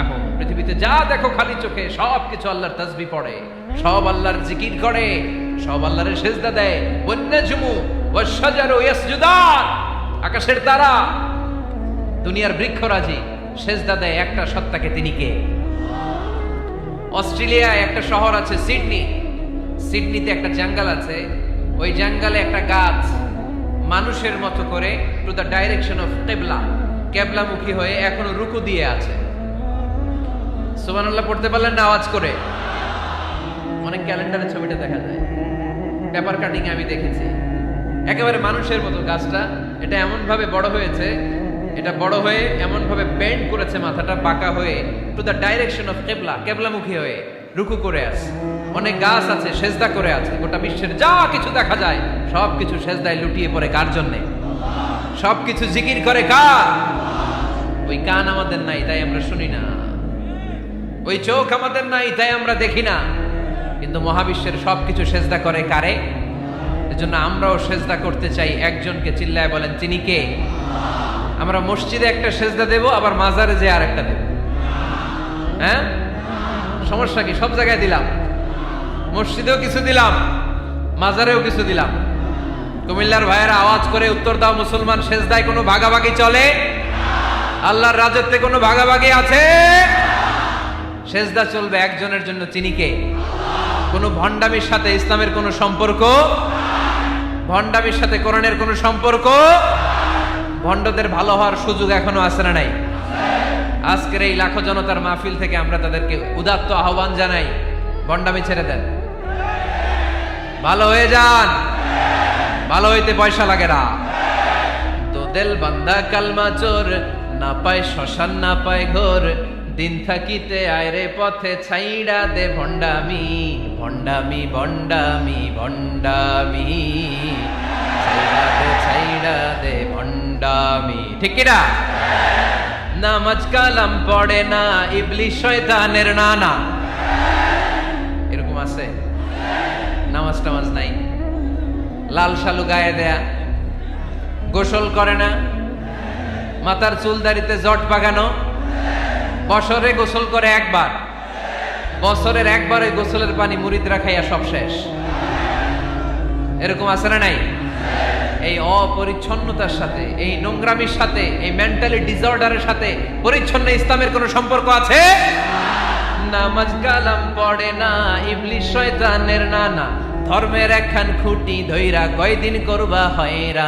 সুবহানাহুম। পৃথিবীতে যা দেখো খালি চোখে সব কিছু আল্লাহর তাসবিহ পড়ে, সব আল্লাহর জিকির করে, সব আল্লাহর সিজদা দেয়। ওয়ান-নাজমু ওয়াশ-শাজারু ইয়াসজুদান, আকাশের তারা, দুনিয়ার বৃক্ষরাজি সিজদা দেয় একটা সত্তাকে, তিনি কে? অস্ট্রেলিয়ায় একটা শহর আছে সিডনি, সিডনিতে একটা জঙ্গল আছে, ওই জঙ্গলে একটা গাছ মানুষের মতো করে টু দ্য ডাইরেকশন অফ কিবলা, কেবলামুখী হয়ে এখনো রুকু দিয়ে আছে। সুবহানাল্লাহ পড়তে পারলেন না আওয়াজ করে? অনেক ক্যালেন্ডারে ছবিটা দেখা যায়, পেপার কাটিং আমি দেখেছি। একেবারে মানুষের মতো গাছটা, এটা এমন ভাবে বড় হয়েছে, এটা বড় হয়ে এমন ভাবে বেন্ড করেছে, মাথাটা বাঁকা হয়ে টু দ্য ডাইরেকশন অফ কিবলা, কেবলামুখী হয়ে রুকু করে আছে। অনেক গাছ আছে সেজদা করে আছে। গোটা বিশ্বের যা কিছু দেখা যায় সব কিছু সেজদায় লুটিয়ে পড়ে কার জন্যে? সব কিছু জিকির করে কার? ওই কান আমাদের নাই তাই আমরা শুনি না, ওই চোখ আমাদের নাই তাই আমরা দেখি না, কিন্তু মহাবিশ্বের সবকিছু সেজদা করে কারে? এজন্য আমরাও সেজদা করতে চাই একজনকে। চিল্লায় বলেন তিনি কে? আমরা মসজিদে একটা সেজদা দেব, আবার মাজারে যে আর একটা দেব। হ্যাঁ, সমস্যা কি? সব জায়গায় দিলাম, মসজিদেও কিছু দিলাম, মাজারেও কিছু দিলাম। কুমিল্লার ভাইয়েরা আওয়াজ করে উত্তর দাও, মুসলমান সেজদায় কোনো ভাগাভাগি চলে? আল্লাহর রাজত্বে কোনো ভাগাভাগি আছে? সেজদা চলবে একজনের জন্য, তিনি কে? কোনো ভণ্ডামির সাথে ইসলামের কোনো সম্পর্ক, ভণ্ডামির সাথে কোরআনের কোনো সম্পর্ক। ভণ্ডদের ভালো হওয়ার সুযোগ এখনো আছে না নাই? আজকের এই লাখো জনতার মাহফিল থেকে আমরা তাদেরকে উদাত্ত আহ্বান জানাই, ভণ্ডামি ছেড়ে দেন, ভালো হয়ে যান। ভালো হইতে পয়সা লাগে না। তো দিল বান্দা কালমা চোর, না পায় শ্মশান না পায় ঘোর, দিন থাকিতে আয়রে পথে ছাইড়া দে ভণ্ডামি, ভণ্ডামি ভণ্ডামি ভণ্ডামি, ছাইড়া দে ভণ্ডামি। ঠিক কিনা? নামাজ কালাম পড়ে না, ইবলিশ শয়তানের নানা। এরকম আছে? নামাজ টামাজ নাই, লাল শালু গায়ে দেয়া, গোসল করে না, মাথার চুল দাড়িতে জট বাগানো, বছরে গোসল করে একবার, বছরের একবার ওই গোসলের পানি মুরিদরা খাইয়া সব শেষ। এরকম আছে না নাই? এই অপরিচ্ছন্নতার সাথে, এই নোংরামির সাথে, এই মেন্টালি ডিসঅর্ডারের সাথে পরিচ্ছন্ন ইসলামের কোনো সম্পর্ক আছে? নামাজ কালাম পড়ে না, ইবলিশ শয়তানের নানা, ধর্মের একখান খুঁটি ধইরা কয়দিন করবা হয়রা।